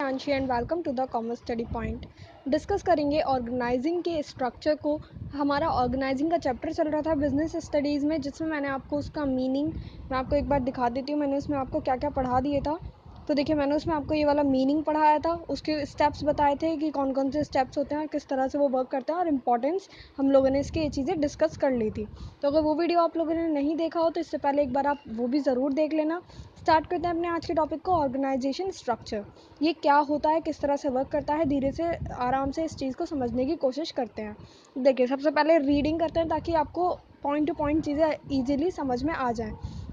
आंशी and welcome to the commerce study point. Discuss करेंगे organising के structure को। हमारा ऑर्गेनाइजिंग का चैप्टर चल रहा था बिजनेस स्टडीज़ में, जिसमें मैंने आपको उसका मीनिंग मैं आपको एक बार दिखा देती हूँ। मैंने उसमें आपको क्या क्या पढ़ा दिया था। तो देखिए, मैंने उसमें आपको ये वाला मीनिंग पढ़ाया था, उसके स्टेप्स बताए थे कि कौन कौन से स्टेप्स होते हैं, किस तरह से वो वर्क करते हैं, और इम्पॉर्टेंस हम लोगों ने इसकी ये चीज़ें डिस्कस कर ली थी। तो अगर वो वीडियो आप लोगों ने नहीं देखा हो तो इससे पहले एक बार आप वो भी ज़रूर देख लेना। स्टार्ट करते हैं अपने आज के टॉपिक को, ऑर्गेनाइजेशन स्ट्रक्चर। ये क्या होता है, किस तरह से वर्क करता है, धीरे से आराम से इस चीज़ को समझने की कोशिश करते हैं। देखिए, सबसे पहले रीडिंग करते हैं ताकि आपको पॉइंट टू पॉइंट चीज़ें ईजिली समझ में आ जाएं।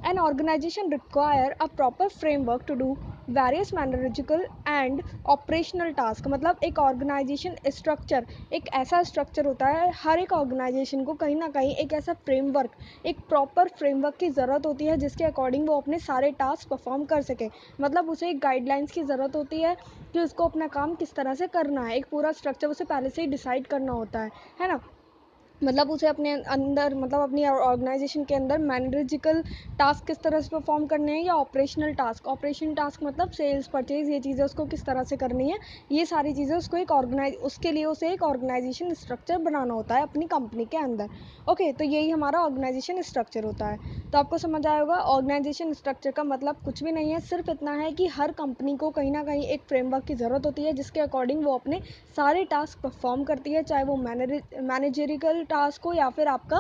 An organisation require a proper framework to do various managerial and operational task. मतलब एक ऑर्गेनाइजेशन स्ट्रक्चर एक ऐसा स्ट्रक्चर होता है, हर एक ऑर्गेनाइजेशन को कहीं ना कहीं एक ऐसा फ्रेमवर्क, एक प्रॉपर फ्रेमवर्क की ज़रूरत होती है जिसके अकॉर्डिंग वो अपने सारे टास्क परफॉर्म कर सके। मतलब उसे एक गाइडलाइंस की ज़रूरत होती है कि उसको अपना काम किस तरह से करना है। एक पूरा स्ट्रक्चर उसे पहले से ही डिसाइड करना होता है ना। मतलब उसे अपने अंदर, मतलब अपनी ऑर्गेनाइजेशन के अंदर मैनेजरिकल टास्क किस तरह से परफॉर्म करने हैं, या ऑपरेशनल टास्क मतलब सेल्स परचेज, ये चीज़ें उसको किस तरह से करनी है। ये सारी चीज़ें उसको उसके लिए उसे एक ऑर्गेनाइजेशन स्ट्रक्चर बनाना होता है अपनी कंपनी के अंदर। ओके, तो यही हमारा ऑर्गेनाइजेशन स्ट्रक्चर होता है। तो आपको समझ आया होगा, ऑर्गेनाइजेशन स्ट्रक्चर का मतलब कुछ भी नहीं है, सिर्फ इतना है कि हर कंपनी को कहीं ना कहीं एक फ्रेमवर्क की ज़रूरत होती है जिसके अकॉर्डिंग वो अपने सारे टास्क परफॉर्म करती है, चाहे वो मैनेजरिकल टास्क हो या फिर आपका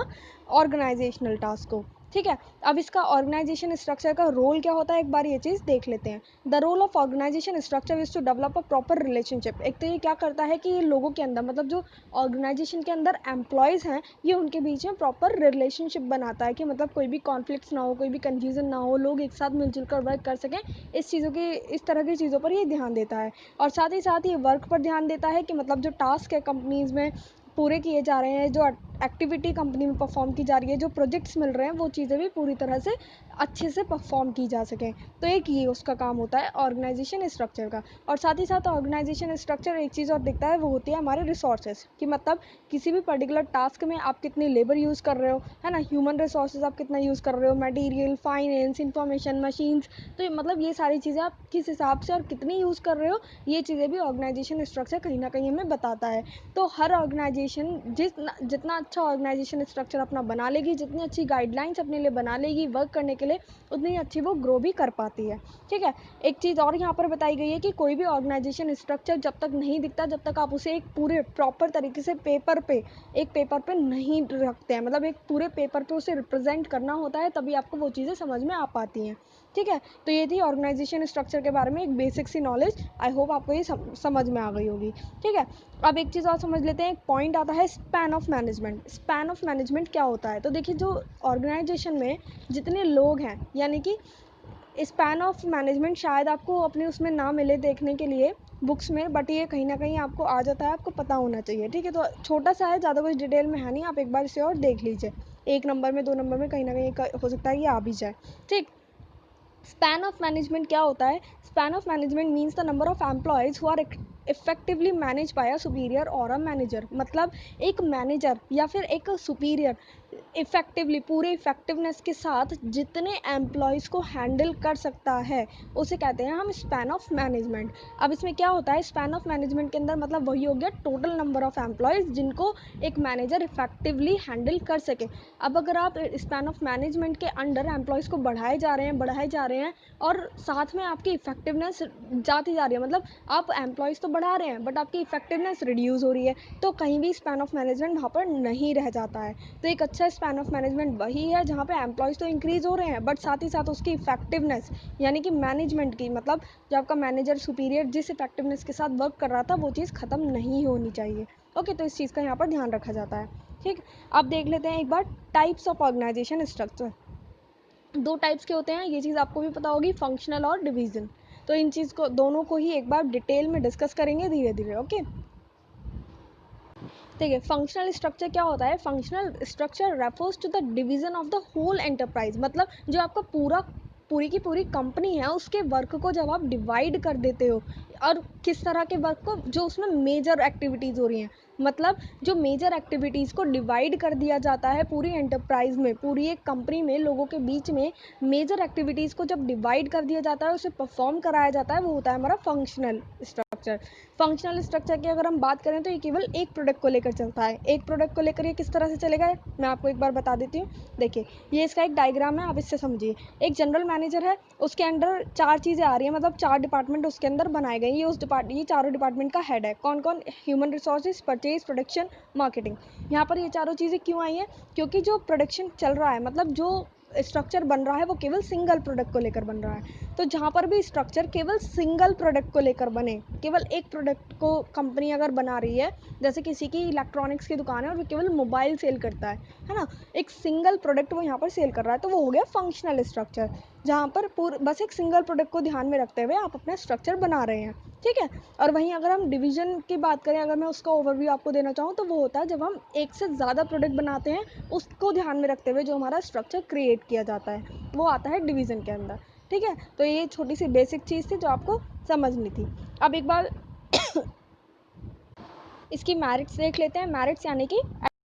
ऑर्गेनाइजेशनल टास्क हो। ठीक है, अब इसका ऑर्गेनाइजेशन स्ट्रक्चर का रोल क्या होता है, एक बार ये चीज़ देख लेते हैं। The role of organisation structure is to develop a proper relationship. एक तो ये क्या करता है कि ये लोगों के अंदर, मतलब जो ऑर्गेनाइजेशन के अंदर एम्प्लॉयज़ हैं, ये उनके बीच में प्रॉपर रिलेशनशिप बनाता है कि मतलब कोई भी कॉन्फ्लिक्ट्स ना हो, कोई भी कन्फ्यूजन ना हो, लोग एक साथ मिलजुल कर वर्क कर सकें। इस तरह की चीज़ों पर ये ध्यान देता है। और साथ ही साथ ये वर्क पर ध्यान देता है कि मतलब जो टास्क है कंपनीज़ में पूरे किए जा रहे हैं, जो एक्टिविटी कंपनी में परफॉर्म की जा रही है, जो प्रोजेक्ट्स मिल रहे हैं, वो चीज़ें भी पूरी तरह से अच्छे से परफॉर्म की जा सकें। तो एक ये उसका काम होता है ऑर्गेनाइजेशन स्ट्रक्चर का। और साथ ही साथ ऑर्गेनाइजेशन स्ट्रक्चर एक चीज़ और दिखता है, वो होती है हमारे रिसोर्सेज कि मतलब किसी भी पर्टिकुलर टास्क में आप कितनी लेबर यूज़ कर रहे हो, है ना, ह्यूमन रिसोर्सेज आप कितना यूज़ कर रहे हो, मटेरियल, फाइनेंस, इंफॉर्मेशन, मशीन्स। तो मतलब ये सारी चीज़ें आप किस हिसाब से और कितनी यूज़ कर रहे हो, ये चीज़ें भी ऑर्गेनाइजेशन स्ट्रक्चर कहीं ना कहीं हमें बताता है। तो हर ऑर्गेनाइजेशन जितना अच्छा ऑर्गेनाइजेशन स्ट्रक्चर अपना बना लेगी, जितनी अच्छी गाइडलाइंस अपने लिए बना लेगी वर्क करने के लिए, उतनी अच्छी वो ग्रो भी कर पाती है। ठीक है, एक चीज़ और यहाँ पर बताई गई है कि कोई भी ऑर्गेनाइजेशन स्ट्रक्चर जब तक नहीं दिखता, जब तक आप उसे एक पूरे प्रॉपर तरीके से एक पेपर पे नहीं रखते हैं, मतलब एक पूरे पेपर पे उसे रिप्रेजेंट करना होता है, तभी आपको वो चीज़ें समझ में आ पाती हैं। ठीक है, तो ये थी ऑर्गेनाइजेशन स्ट्रक्चर के बारे में एक बेसिक सी नॉलेज। आई होप आपको ये समझ में आ गई होगी। ठीक है, अब एक चीज़ और समझ लेते हैं। एक पॉइंट आता है span of management. Span of management क्या होता है, तो देखिए, जो ऑर्गेनाइजेशन में जितने लोग हैं, यानी कि स्पैन ऑफ मैनेजमेंट शायद आपको अपने उसमें ना मिले देखने के लिए बुक्स में, बट ये कहीं ना कहीं आपको आ जाता है, आपको पता होना चाहिए। ठीक है, तो छोटा सा है, ज़्यादा कुछ डिटेल में है नहीं, आप एक बार इसे और देख लीजिए। 1 नंबर में 2 नंबर में कहीं ना कहीं हो सकता है ये आ भी जाए। ठीक, स्पैन ऑफ मैनेजमेंट क्या होता है? Span of management means the number of employees who are effectively manage by a superior or a manager. मतलब एक मैनेजर या फिर एक सुपीरियर इफेक्टिवली, पूरे इफेक्टिवनेस के साथ जितने एम्प्लॉयज़ को हैंडल कर सकता है, उसे कहते हैं हम स्पैन ऑफ मैनेजमेंट। अब इसमें क्या होता है, स्पैन ऑफ मैनेजमेंट के अंदर मतलब वही हो गया टोटल नंबर ऑफ एम्प्लॉयज़ जिनको एक मैनेजर इफेक्टिवली हैंडल कर सके। अब अगर आप स्पैन ऑफ मैनेजमेंट के अंडर एम्प्लॉयज़ को बढ़ाए जा रहे हैं और साथ में आपकी इफेक्टिवनेस जाती जा रही है, मतलब आप एम्प्लॉयज़ तो बढ़ा रहे हैं बट आपकी इफेक्टिवनेस रिड्यूस हो रही है, तो कहीं भी स्पैन ऑफ मैनेजमेंट वहाँ पर नहीं रह जाता है। तो एक अच्छा स्पैन ऑफ मैनेजमेंट वही है जहाँ पे एम्प्लॉयज़ तो इंक्रीज़ हो रहे हैं, बट साथ ही साथ उसकी इफेक्टिवनेस, यानी कि मैनेजमेंट की, मतलब जो आपका मैनेजर सुपीरियर जिस इफेक्टिवनेस के साथ वर्क कर रहा था, वो चीज़ ख़त्म नहीं होनी चाहिए। ओके, तो इस चीज़ का यहाँ पर ध्यान रखा जाता है। ठीक, अब देख लेते हैं एक बार types of organisation structure. 2 types के होते हैं, ये चीज़ आपको भी पता होगी, फंक्शनल और डिवीज़न। तो इन चीज़ को, दोनों को ही एक बार डिटेल में डिस्कस करेंगे धीरे धीरे। ओके, देखिए, फंक्शनल स्ट्रक्चर क्या होता है? Functional structure refers to the division of the whole enterprise. मतलब जो आपका पूरी की पूरी कंपनी है, उसके वर्क को जब आप डिवाइड कर देते हो और किस तरह के वर्क को, जो उसमें मेजर एक्टिविटीज़ हो रही हैं, मतलब जो मेजर एक्टिविटीज़ को डिवाइड कर दिया जाता है पूरी एंटरप्राइज में, पूरी एक कंपनी में लोगों के बीच में मेजर एक्टिविटीज़ को जब डिवाइड कर दिया जाता है, उसे परफॉर्म कराया जाता है, वो होता है हमारा फंक्शनल स्ट्रक्चर। फंक्शनल स्ट्रक्चर की अगर हम बात करें तो ये केवल एक प्रोडक्ट को लेकर चलता है। एक प्रोडक्ट को लेकर ये किस तरह से चलेगा, मैं आपको एक बार बता देती हूँ। देखिए, ये इसका एक डायग्राम है, आप इससे समझिए। एक जनरल मैनेजर है, उसके अंडर 4 चीज़ें आ रही हैं, मतलब 4 डिपार्टमेंट उसके अंदर बनाए गए हैं। ये चारों डिपार्टमेंट का हेड है। कौन कौन? Human resources, purchase, production, marketing. यहाँ पर ये चारों चीज़ें क्यों आई हैं? क्योंकि जो प्रोडक्शन चल रहा है, मतलब जो स्ट्रक्चर बन रहा है, वो केवल सिंगल प्रोडक्ट को लेकर बन रहा है। तो जहाँ पर भी स्ट्रक्चर केवल सिंगल प्रोडक्ट को लेकर बने, केवल एक प्रोडक्ट को कंपनी अगर बना रही है, जैसे किसी की इलेक्ट्रॉनिक्स की दुकान है और वो केवल मोबाइल सेल करता है ना, एक सिंगल प्रोडक्ट वो यहाँ पर सेल कर रहा है, तो वो हो गया फंक्शनल स्ट्रक्चर, जहाँ पर बस एक सिंगल प्रोडक्ट को ध्यान में रखते हुए आप अपना स्ट्रक्चर बना रहे हैं, ठीक है। और वहीं अगर हम डिवीजन की बात करें, अगर मैं उसका ओवरव्यू आपको देना चाहूँ, तो वो होता है जब हम एक से ज़्यादा प्रोडक्ट बनाते हैं, उसको ध्यान में रखते हुए जो हमारा स्ट्रक्चर क्रिएट किया जाता है, वो आता है डिवीज़न के अंदर, ठीक है। तो ये छोटी सी बेसिक चीज़ थी जो आपको समझनी थी। अब एक बार इसकी मेरिट्स देख लेते हैं। मेरिट्स यानी कि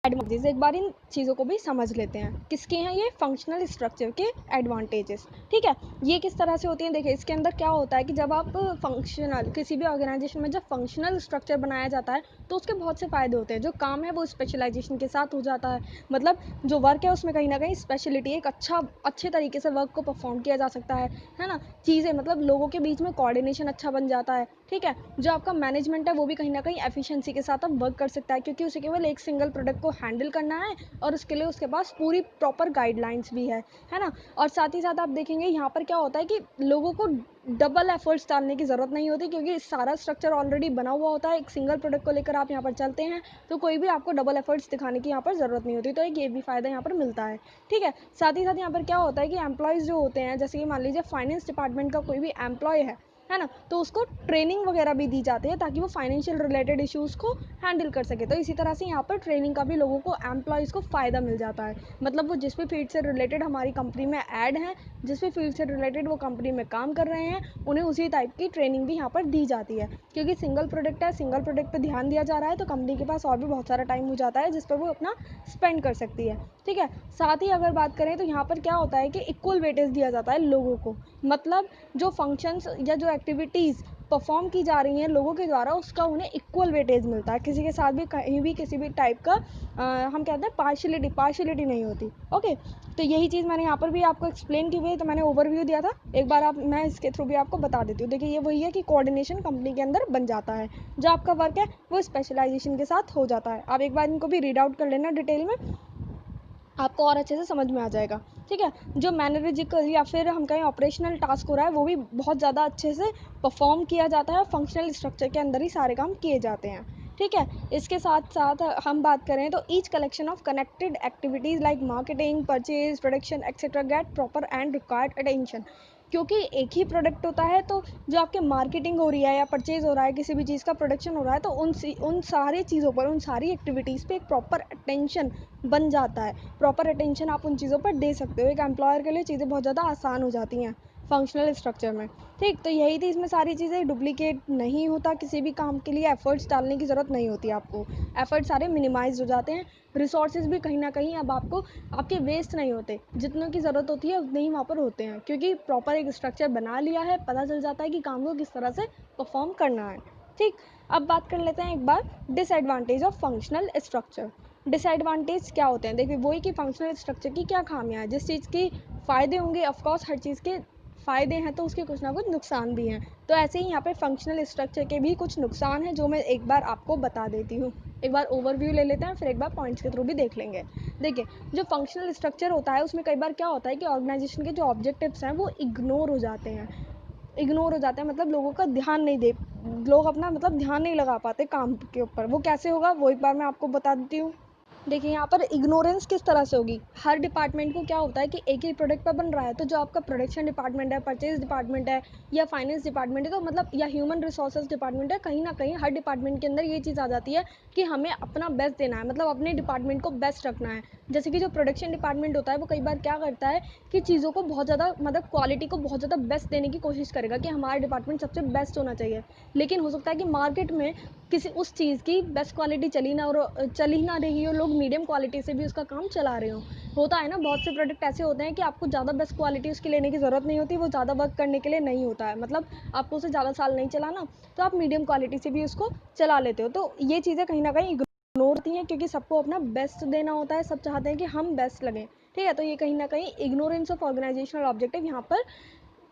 एडवांटेजेस, एक बार इन चीज़ों को भी समझ लेते हैं। किसके हैं ये? फंक्शनल स्ट्रक्चर के एडवांटेजेस, ठीक है। ये किस तरह से होती हैं? देखिए, इसके अंदर क्या होता है कि जब आप फंक्शनल, किसी भी ऑर्गेनाइजेशन में जब फंक्शनल स्ट्रक्चर बनाया जाता है, तो उसके बहुत से फ़ायदे होते हैं। जो काम है वो स्पेशलाइजेशन के साथ हो जाता है, मतलब जो वर्क है उसमें कहीं ना कहीं स्पेशलिटी, एक अच्छे तरीके से वर्क को परफॉर्म किया जा सकता है ना। चीज़ें, मतलब लोगों के बीच में कोऑर्डिनेशन अच्छा बन जाता है, ठीक है। जो आपका मैनेजमेंट है वो भी कहीं ना कहीं एफिशिएंसी के साथ अब वर्क कर सकता है, क्योंकि उसे केवल एक सिंगल प्रोडक्ट को हैंडल करना है, और उसके लिए उसके पास पूरी प्रॉपर गाइडलाइंस भी है ना। और साथ ही साथ आप देखेंगे यहाँ पर क्या होता है कि लोगों को डबल एफर्ट्स डालने की ज़रूरत नहीं होती, क्योंकि सारा स्ट्रक्चर ऑलरेडी बना हुआ होता है। एक सिंगल प्रोडक्ट को लेकर आप यहाँ पर चलते हैं, तो कोई भी आपको डबल एफर्ट्स दिखाने की यहाँ पर ज़रूरत नहीं होती, तो एक ये भी फ़ायदा यहाँ पर मिलता है, ठीक है। साथ ही साथ यहाँ पर क्या होता है कि एम्प्लॉयज़ जो होते हैं, जैसे कि मान लीजिए फाइनेंस डिपार्टमेंट का कोई भी एम्प्लॉय है ना, तो उसको ट्रेनिंग वगैरह भी दी जाती है, ताकि वो फाइनेंशियल रिलेटेड इश्यूज़ को हैंडल कर सके। तो इसी तरह से यहाँ पर ट्रेनिंग का भी लोगों को, एम्प्लॉयज़ को फ़ायदा मिल जाता है। मतलब वो जिस भी फील्ड से रिलेटेड हमारी कंपनी में ऐड हैं, जिस भी फील्ड से रिलेटेड वो कंपनी में काम कर रहे हैं, उन्हें उसी टाइप की ट्रेनिंग भी यहाँ पर दी जाती है। क्योंकि सिंगल प्रोडक्ट है, सिंगल प्रोडक्ट पर ध्यान दिया जा रहा है, तो कंपनी के पास और भी बहुत सारा टाइम हो जाता है जिस पर वो अपना स्पेंड कर सकती है, ठीक है। साथ ही अगर बात करें तो यहाँ पर क्या होता है कि इक्वल वेटेज दिया जाता है लोगों को, मतलब जो फंक्शंस या जो एक्टिविटीज़ परफॉर्म की जा रही हैं लोगों के द्वारा, उसका उन्हें इक्वल वेटेज मिलता है। किसी के साथ भी कहीं भी किसी भी टाइप का हम कहते हैं पार्शियलिटी नहीं होती, ओके। तो यही चीज़ मैंने यहाँ पर भी आपको एक्सप्लेन की हुई है, तो मैंने ओवरव्यू दिया था, एक बार मैं इसके थ्रू भी आपको बता देती हूँ। देखिए, ये वही है कि कोऑर्डिनेशन कंपनी के अंदर बन जाता है, जो आपका वर्क है वो स्पेशलाइजेशन के साथ हो जाता है। आप एक बार इनको भी रीड आउट कर लेना डिटेल में, आपको और अच्छे से समझ में आ जाएगा, ठीक है। जो मैनेजरिकल या फिर हम कहें ऑपरेशनल टास्क हो रहा है, वो भी बहुत ज़्यादा अच्छे से परफॉर्म किया जाता है, फंक्शनल स्ट्रक्चर के अंदर ही सारे काम किए जाते हैं, ठीक है। इसके साथ साथ हम बात करें तो each collection of connected activities like marketing, purchase, production etcetera get proper and required attention. क्योंकि एक ही प्रोडक्ट होता है, तो जो आपके मार्केटिंग हो रही है या परचेज हो रहा है, किसी भी चीज़ का प्रोडक्शन हो रहा है, तो उन सारी चीज़ों पर, उन सारी एक्टिविटीज़ पे एक प्रॉपर अटेंशन बन जाता है। प्रॉपर अटेंशन आप उन चीज़ों पर दे सकते हो, एक एम्प्लॉयर के लिए चीज़ें बहुत ज़्यादा आसान हो जाती हैं फंक्शनल स्ट्रक्चर में, ठीक। तो यही थी, इसमें सारी चीज़ें डुप्लीकेट नहीं होता, किसी भी काम के लिए एफर्ट्स डालने की ज़रूरत नहीं होती आपको, एफर्ट्स सारे मिनिमाइज हो जाते हैं। रिसोर्सेज भी कहीं ना कहीं अब आपको आपके वेस्ट नहीं होते, जितनों की ज़रूरत होती है उतने ही वहाँ पर होते हैं, क्योंकि प्रॉपर एक स्ट्रक्चर बना लिया है, पता चल जाता है कि काम को किस तरह से परफॉर्म करना है, ठीक। अब बात कर लेते हैं एक बार disadvantage of functional structure. Disadvantage क्या होते हैं? देखिए, वही कि फंक्शनल स्ट्रक्चर की क्या खामियां हैं। जिस चीज़ की फ़ायदे होंगे, ऑफकोर्स हर चीज़ के फ़ायदे हैं, तो उसके कुछ ना कुछ नुकसान भी हैं। तो ऐसे ही यहाँ पे फंक्शनल स्ट्रक्चर के भी कुछ नुकसान हैं, जो मैं एक बार आपको बता देती हूँ। एक बार ओवरव्यू ले लेते हैं, फिर एक बार पॉइंट्स के थ्रू भी देख लेंगे। देखिए, जो फंक्शनल स्ट्रक्चर होता है, उसमें कई बार क्या होता है कि ऑर्गेनाइजेशन के जो ऑब्जेक्टिव्स हैं वो इग्नोर हो जाते हैं। मतलब लोगों का ध्यान नहीं दे, लोग अपना मतलब ध्यान नहीं लगा पाते काम के ऊपर। वो कैसे होगा, वो एक बार मैं आपको बता देती हूँ। देखिए यहाँ पर इग्नोरेंस किस तरह से होगी। हर डिपार्टमेंट को क्या होता है कि एक ही प्रोडक्ट पर बन रहा है, तो जो आपका प्रोडक्शन डिपार्टमेंट है, परचेज डिपार्टमेंट है या फाइनेंस डिपार्टमेंट है, तो मतलब या ह्यूमन रिसोर्सेज डिपार्टमेंट है, कहीं ना कहीं हर डिपार्टमेंट के अंदर ये चीज़ आ जाती है कि हमें अपना बेस्ट देना है, मतलब अपने डिपार्टमेंट को बेस्ट रखना है। जैसे कि जो प्रोडक्शन डिपार्टमेंट होता है वो कई बार क्या करता है कि चीज़ों को बहुत ज़्यादा मतलब क्वालिटी को बहुत ज़्यादा बेस्ट देने की कोशिश करेगा कि हमारा डिपार्टमेंट सबसे बेस्ट होना चाहिए। लेकिन हो सकता है कि मार्केट में किसी उस चीज़ की बेस्ट क्वालिटी चल ही ना रही हो, लोग मीडियम क्वालिटी से भी उसका काम चला रहे हो। होता है ना, बहुत से प्रोडक्ट ऐसे होते हैं कि आपको ज़्यादा बेस्ट क्वालिटी उसकी लेने की ज़रूरत नहीं होती, वो ज़्यादा वर्क करने के लिए नहीं होता है, मतलब आपको उसे ज़्यादा साल नहीं चलाना, तो आप मीडियम क्वालिटी से भी उसको चला लेते हो। तो ये चीज़ें कहीं ना कहीं इग्नोर होती हैं, क्योंकि सबको अपना बेस्ट देना होता है, सब चाहते हैं कि हम बेस्ट लगें। ठीक है, तो ये कहीं ना कहीं इग्नोरेंस ऑफ ऑर्गेनाइजेशनल ऑब्जेक्टिव यहाँ पर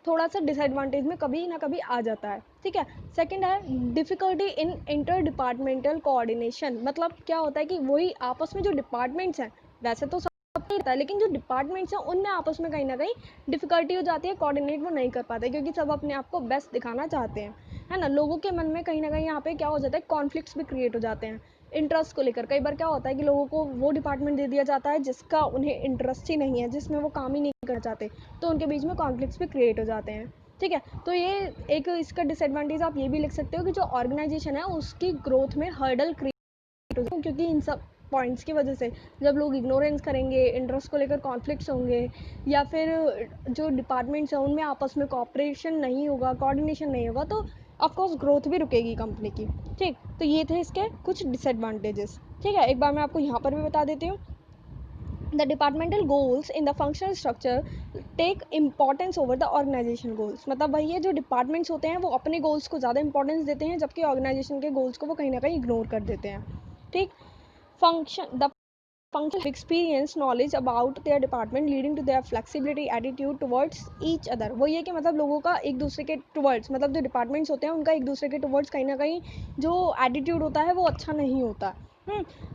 थोड़ा सा डिसएडवांटेज में कभी ना कभी आ जाता है। ठीक है, सेकंड है difficulty in inter departmental coordination. मतलब क्या होता है कि वही आपस में जो डिपार्टमेंट्स हैं, वैसे तो सब रहता है, लेकिन जो डिपार्टमेंट्स हैं उनमें आपस में कहीं ना कहीं डिफ़िकल्टी हो जाती है, कोऑर्डिनेट वो नहीं कर पाते, क्योंकि सब अपने आप को बेस्ट दिखाना चाहते हैं, है ना। लोगों के मन में कहीं ना कहीं यहाँ पे क्या हो जाता है, कॉन्फ्लिक्ट्स भी क्रिएट हो जाते हैं इंटरेस्ट को लेकर। कई बार क्या होता है कि लोगों को वो डिपार्टमेंट दे दिया जाता है जिसका उन्हें इंटरेस्ट ही नहीं है, जिसमें वो काम ही नहीं करना चाहते, तो उनके बीच में कॉन्फ्लिक्ट्स भी क्रिएट हो जाते हैं। ठीक है, तो ये एक इसका डिसएडवांटेज आप ये भी लिख सकते हो कि जो ऑर्गेनाइजेशन है उसकी ग्रोथ में हर्डल क्रिएट हो जाए, क्योंकि इन सब पॉइंट्स की वजह से जब लोग इग्नोरेंस करेंगे, इंटरेस्ट को लेकर कॉन्फ्लिक्ट्स होंगे, या फिर जो डिपार्टमेंट्स हैं उनमें आपस में कॉपरेशन नहीं होगा, कोऑर्डिनेशन नहीं होगा, तो ऑफकोर्स ग्रोथ भी रुकेगी कंपनी की। ठीक, तो ये थे इसके कुछ डिसएडवांटेजेस। ठीक है, एक बार मैं आपको यहाँ पर भी बता देती हूँ। The departmental goals in the functional structure take importance over the organization goals। मतलब वही है, जो डिपार्टमेंट्स होते हैं वो अपने गोल्स को ज़्यादा इंपॉर्टेंस देते हैं, जबकि ऑर्गेनाइजेशन के गोल्स को वो कहीं ना कहीं इग्नोर कर देते हैं। ठीक, function experience knowledge about their department leading to their flexibility attitude towards each other। वो ये कि मतलब लोगों का एक दूसरे के टुवर्ड्स, मतलब जो डिपार्टमेंट्स होते हैं उनका एक दूसरे के टुवर्ड्स कहीं ना कहीं जो एटीट्यूड होता है वो अच्छा नहीं होता।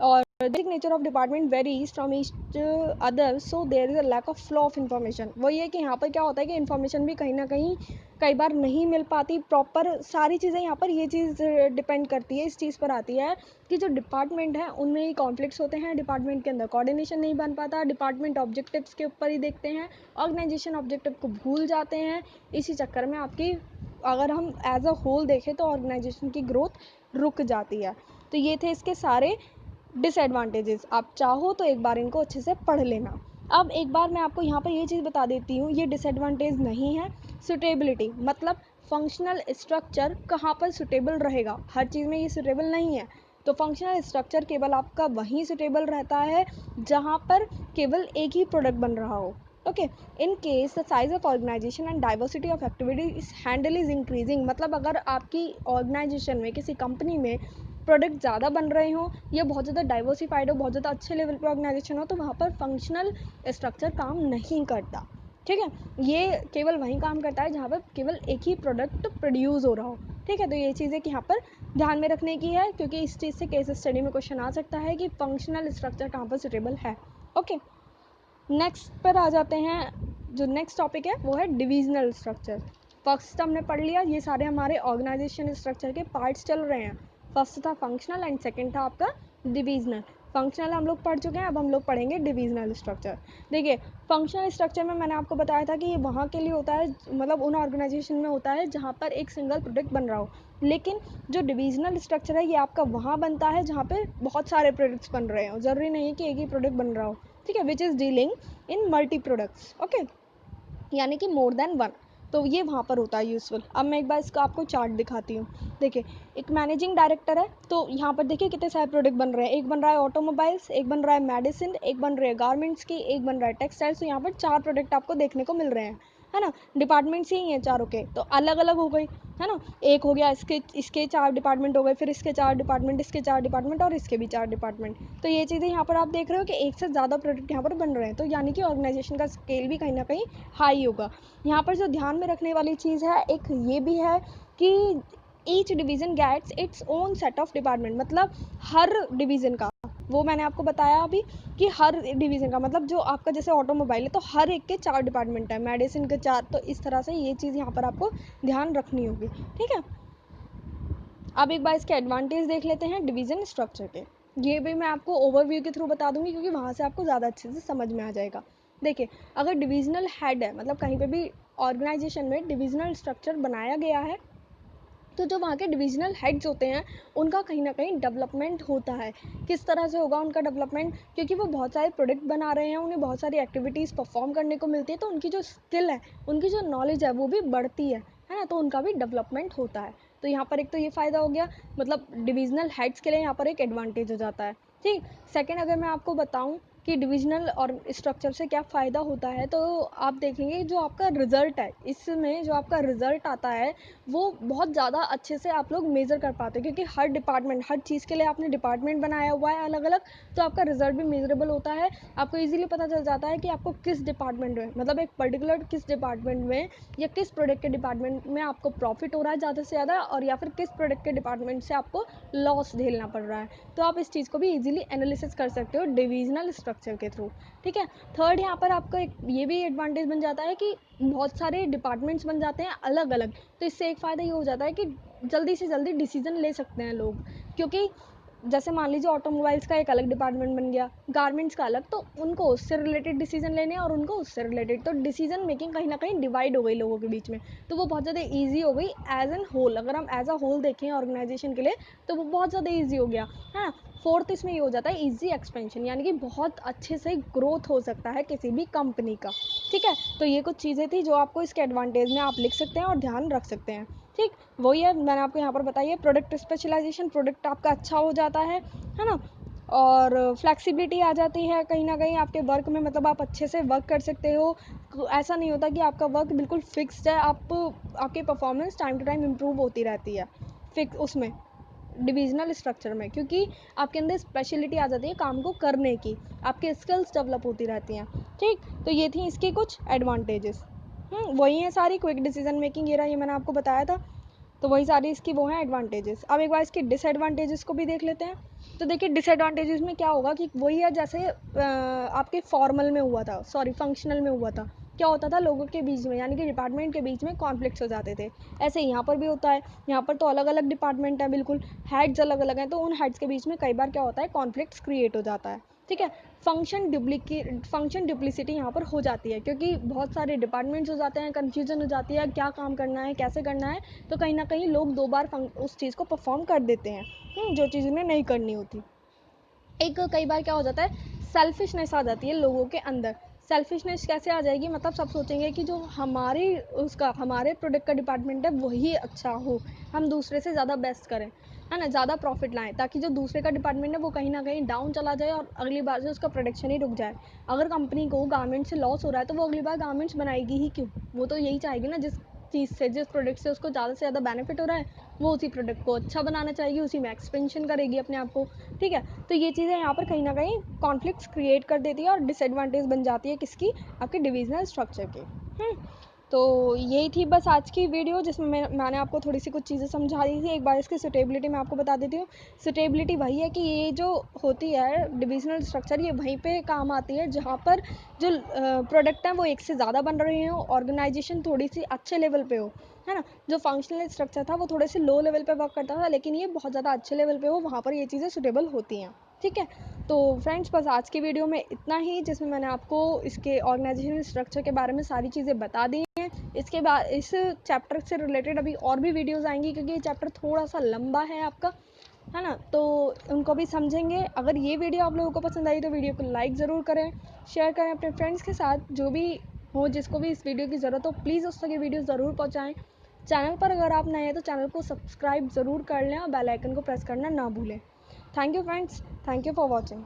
और basic nature of department varies from each other, so there is a lack of flow of information। वो ये कि यहाँ पर क्या होता है कि इन्फॉर्मेशन भी कहीं ना कहीं कई बार नहीं मिल पाती प्रॉपर। सारी चीज़ें यहाँ पर ये चीज़ डिपेंड करती है, इस चीज़ पर आती है कि जो डिपार्टमेंट है उनमें ही कॉन्फ्लिक्ट्स होते हैं, डिपार्टमेंट के अंदर कोऑर्डिनेशन नहीं बन पाता, डिपार्टमेंट ऑब्जेक्टिव्स के ऊपर ही देखते हैं, ऑर्गेनाइजेशन ऑब्जेक्टिव को भूल जाते हैं। इसी चक्कर में आपकी, अगर हम एज अ होल देखें तो ऑर्गेनाइजेशन की ग्रोथ रुक जाती है। तो ये थे इसके सारे डिसएडवांटेजेस। आप चाहो तो एक बार इनको अच्छे से पढ़ लेना। अब एक बार मैं आपको यहाँ पर ये चीज़ बता देती हूँ, ये डिसएडवांटेज नहीं है। सुटेबिलिटी मतलब फंक्शनल स्ट्रक्चर कहाँ पर सुटेबल रहेगा, हर चीज़ में ये सुटेबल नहीं है। तो फंक्शनल स्ट्रक्चर केवल आपका वहीं सुटेबल रहता है जहाँ पर केवल एक ही प्रोडक्ट बन रहा हो। Okay, in case the size of organisation and diversity of activity is handle is increasing. मतलब अगर आपकी ऑर्गेनाइजेशन में, किसी कंपनी में प्रोडक्ट ज़्यादा बन रहे हों या बहुत ज़्यादा डाइवर्सिफाइड हो, बहुत ज़्यादा अच्छे लेवल पे ऑर्गेनाइजेशन हो, तो वहाँ पर फंक्शनल स्ट्रक्चर काम नहीं करता। ठीक है, ये केवल वहीं काम करता है जहाँ पर केवल एक ही प्रोडक्ट प्रोड्यूस हो रहा हो। ठीक है, तो ये चीज़ें कि यहाँ पर ध्यान में रखने की है, क्योंकि इस चीज़ से केस स्टडी में क्वेश्चन आ सकता है कि फंक्शनल स्ट्रक्चर कहाँ पर सुटेबल है। ओके, नेक्स्ट पर आ जाते हैं। जो नेक्स्ट टॉपिक है वो है डिविजनल स्ट्रक्चर। फर्स्ट हमने पढ़ लिया, ये सारे हमारे ऑर्गेनाइजेशन स्ट्रक्चर के पार्ट्स चल रहे हैं। फर्स्ट था फंक्शनल एंड सेकंड था आपका डिविजनल। फंक्शनल हम लोग पढ़ चुके हैं, अब हम लोग पढ़ेंगे डिविजनल स्ट्रक्चर। देखिए, फंक्शनल स्ट्रक्चर में मैंने आपको बताया था कि ये वहाँ के लिए होता है, मतलब उन ऑर्गेनाइजेशन में होता है जहाँ पर एक सिंगल प्रोडक्ट बन रहा हो। लेकिन जो डिविजनल स्ट्रक्चर है ये आपका वहाँ बनता है जहाँ पे बहुत सारे प्रोडक्ट्स बन रहे हो, ज़रूरी नहीं है कि एक ही प्रोडक्ट बन रहा हो। ठीक है, which is dealing in multi products. Okay, यानी कि मोर देन वन, तो ये वहाँ पर होता है यूज़फुल। अब मैं एक बार इसका आपको चार्ट दिखाती हूँ। देखिए, एक मैनेजिंग डायरेक्टर है, तो यहाँ पर देखिए कितने सारे प्रोडक्ट बन रहे हैं। एक बन रहा है ऑटोमोबाइल्स, एक बन रहा है मेडिसिन, एक बन रही है गारमेंट्स की, एक बन रहा है टेक्सटाइल्स। तो यहाँ पर 4 प्रोडक्ट आपको देखने को मिल रहे हैं, है ना। डिपार्टमेंट्स ही हैं चारों के, तो अलग अलग हो गई, है ना। एक हो गया, इसके 4 डिपार्टमेंट हो गए, फिर इसके 4 डिपार्टमेंट, इसके 4 डिपार्टमेंट और इसके भी 4 डिपार्टमेंट। तो ये चीज़ें यहाँ पर आप देख रहे हो कि एक से ज़्यादा प्रोडक्ट यहाँ पर बन रहे हैं, तो यानी कि ऑर्गेनाइजेशन का स्केल भी कहीं ना कहीं हाई होगा। यहाँ पर जो ध्यान में रखने वाली चीज़ है एक ये भी है कि each division gets its own set of department. मतलब हर डिवीज़न का, वो मैंने आपको बताया अभी कि हर डिवीज़न का मतलब जो आपका जैसे ऑटोमोबाइल है तो हर एक के 4 डिपार्टमेंट है, मेडिसिन के 4, तो इस तरह से ये चीज़ यहाँ पर आपको ध्यान रखनी होगी। ठीक है, अब एक बार इसके एडवांटेज देख लेते हैं डिवीज़न स्ट्रक्चर के। ये भी मैं आपको ओवरव्यू के थ्रू बता दूंगी, क्योंकि वहाँ से आपको ज़्यादा अच्छे से समझ में आ जाएगा। देखिए, अगर डिविजनल हेड है, मतलब कहीं पे भी ऑर्गेनाइजेशन में डिविजनल स्ट्रक्चर बनाया गया है, तो जो वहाँ के डिविजनल हेड्स होते हैं उनका कहीं ना कहीं डेवलपमेंट होता है। किस तरह से होगा उनका डेवलपमेंट? क्योंकि वो बहुत सारे प्रोडक्ट बना रहे हैं, उन्हें बहुत सारी एक्टिविटीज़ परफॉर्म करने को मिलती है, तो उनकी जो स्किल है, उनकी जो नॉलेज है वो भी बढ़ती है ना, तो उनका भी डेवलपमेंट होता है। तो यहाँ पर एक तो ये फ़ायदा हो गया, मतलब डिविजनल हेड्स के लिए यहाँ पर एक एडवांटेज हो जाता है। ठीक। सेकेंड, अगर मैं आपको बताऊँ कि डिविजनल और स्ट्रक्चर से क्या फ़ायदा होता है, तो आप देखेंगे जो आपका रिज़ल्ट है, इसमें जो आपका रिज़ल्ट आता है वो बहुत ज़्यादा अच्छे से आप लोग मेज़र कर पाते हो, क्योंकि हर डिपार्टमेंट, हर चीज़ के लिए आपने डिपार्टमेंट बनाया हुआ है अलग अलग, तो आपका रिज़ल्ट भी मेजरेबल होता है। आपको इजीली पता चल जाता है कि आपको किस डिपार्टमेंट में, मतलब एक पर्टिकुलर किस डिपार्टमेंट में या किस प्रोडक्ट के डिपार्टमेंट में आपको प्रॉफिट हो रहा है ज़्यादा से ज़्यादा, और या फिर किस प्रोडक्ट के डिपार्टमेंट से आपको लॉस झेलना पड़ रहा है। तो आप इस चीज़ को भी इजीली एनालिसिस कर सकते हो डिविजनल स्ट्रक्चर के थ्रू। ठीक है। थर्ड, यहाँ पर आपका एक ये भी एडवांटेज बन जाता है कि बहुत सारे डिपार्टमेंट्स बन जाते हैं अलग अलग, तो इससे एक फ़ायदा ये हो जाता है कि जल्दी से जल्दी डिसीजन ले सकते हैं लोग, क्योंकि जैसे मान लीजिए ऑटोमोबाइल्स का एक अलग डिपार्टमेंट बन गया, गारमेंट्स का अलग, तो उनको उससे रिलेटेड डिसीजन लेने हैं और उनको उससे रिलेटेड, तो डिसीजन मेकिंग कहीं ना कहीं डिवाइड हो गई लोगों के बीच में, तो वो बहुत ज़्यादा ईजी हो गई एज एन होल। अगर हम एज अ होल देखें ऑर्गेनाइजेशन के लिए, तो वो बहुत ज़्यादा ईजी हो गया है ना। फोर्थ, इसमें ये हो जाता है ईजी एक्सपेंशन, यानी कि बहुत अच्छे से ग्रोथ हो सकता है किसी भी कंपनी का। ठीक है। तो ये कुछ चीज़ें थी जो आपको इसके एडवांटेज में आप लिख सकते हैं और ध्यान रख सकते हैं। ठीक। वही है, मैंने आपको यहाँ पर बताई है, प्रोडक्ट स्पेशलाइजेशन, प्रोडक्ट आपका अच्छा हो जाता है ना, और फ्लेक्सिबिलिटी आ जाती है कहीं ना कहीं आपके वर्क में, मतलब आप अच्छे से वर्क कर सकते हो। ऐसा नहीं होता कि आपका वर्क बिल्कुल फिक्स्ड है, आपकी performance time to time improve होती रहती है फिक्स उसमें, डिविजनल स्ट्रक्चर में, क्योंकि आपके अंदर स्पेशलिटी आ जाती है काम को करने की, आपके स्किल्स डेवलप होती रहती हैं। ठीक। तो ये थी इसके कुछ एडवांटेजेस। वही है सारी, क्विक डिसीजन मेकिंग, ये रहा, ये मैंने आपको बताया था। तो वही सारी इसकी वो हैं एडवांटेजेस। अब एक बार इसके डिसएडवांटेजेस को भी देख लेते हैं। तो देखिए, डिसएडवांटेजेस में क्या होगा कि वही है जैसे आपके फॉर्मल में हुआ था, सॉरी फंक्शनल में हुआ था, क्या होता था लोगों के बीच में, यानी कि डिपार्टमेंट के बीच में कॉन्फ्लिक्ट्स हो जाते थे। ऐसे यहाँ पर भी होता है, यहाँ पर तो अलग अलग डिपार्टमेंट है, बिल्कुल हेड्स अलग अलग हैं, तो उन हेड्स के बीच में कई बार क्या होता है, कॉन्फ्लिक्ट्स क्रिएट हो जाता है। ठीक है। फंक्शन डुप्लिसिटी यहाँ पर हो जाती है, क्योंकि बहुत सारे डिपार्टमेंट्स हो जाते हैं, कन्फ्यूजन हो जाती है क्या काम करना है, कैसे करना है, तो कहीं ना कहीं लोग दो बार उस चीज़ को परफॉर्म कर देते हैं, जो चीज़ उन्हें नहीं करनी होती। एक कई बार क्या हो जाता है, सेल्फिशनेस आ जाती है लोगों के अंदर। सेल्फिशनेस कैसे आ जाएगी, मतलब सब सोचेंगे कि जो हमारे प्रोडक्ट का डिपार्टमेंट है वही अच्छा हो, हम दूसरे से ज़्यादा बेस्ट करें, है ना, ज़्यादा प्रॉफिट लाएं, ताकि जो दूसरे का डिपार्टमेंट है वो कहीं ना कहीं डाउन चला जाए और अगली बार से उसका प्रोडक्शन ही रुक जाए। अगर कंपनी को गारमेंट से लॉस हो रहा है, तो वो अगली बार गारमेंट्स बनाएगी ही क्यों? वो तो यही चाहेगी ना, जिस प्रोडक्ट से उसको ज़्यादा से ज़्यादा बेनिफिट हो रहा है, वो उसी प्रोडक्ट को अच्छा बनाना चाहेगी, उसी में एक्सपेंशन करेगी अपने आप को। ठीक है। तो ये चीज़ें यहाँ पर कहीं ना कहीं कॉन्फ्लिक्ट्स क्रिएट कर देती है और डिसएडवांटेज बन जाती है किसकी, आपके डिविजनल स्ट्रक्चर की। तो यही थी बस आज की वीडियो, जिसमें मैंने आपको थोड़ी सी कुछ चीज़ें समझा दी थी। एक बार इसकी सुटेबिलिटी मैं आपको बता देती हूँ। सुटेबिलिटी वही है कि ये जो होती है डिविजनल स्ट्रक्चर, ये वहीं पे काम आती है जहाँ पर जो प्रोडक्ट हैं वो एक से ज़्यादा बन रहे हो, ऑर्गेनाइजेशन थोड़ी सी अच्छे लेवल पे हो, है ना। जो फंक्शनल स्ट्रक्चर था वो थोड़े से लो लेवल पे वर्क करता था, लेकिन ये बहुत ज़्यादा अच्छे लेवल पे हो, वहाँ पर ये चीज़ें सुटेबल होती हैं। ठीक है। तो फ्रेंड्स, बस आज की वीडियो में इतना ही, जिसमें मैंने आपको इसके ऑर्गेनाइजेशन स्ट्रक्चर के बारे में सारी चीज़ें बता दी हैं। इसके बाद इस चैप्टर से रिलेटेड अभी और भी वीडियोस आएंगी, क्योंकि ये चैप्टर थोड़ा सा लंबा है आपका, है ना, तो उनको भी समझेंगे। अगर ये वीडियो आप लोगों को पसंद आई तो वीडियो को लाइक ज़रूर करें, शेयर करें अपने फ्रेंड्स के साथ, जो भी हो जिसको भी इस वीडियो की ज़रूरत हो, प्लीज़ उस तक ये वीडियो ज़रूर पहुँचाएँ। चैनल पर अगर आप नए हैं तो चैनल को सब्सक्राइब ज़रूर कर लें और बेल आइकन को प्रेस करना ना भूलें। Thank you friends, thank you for watching.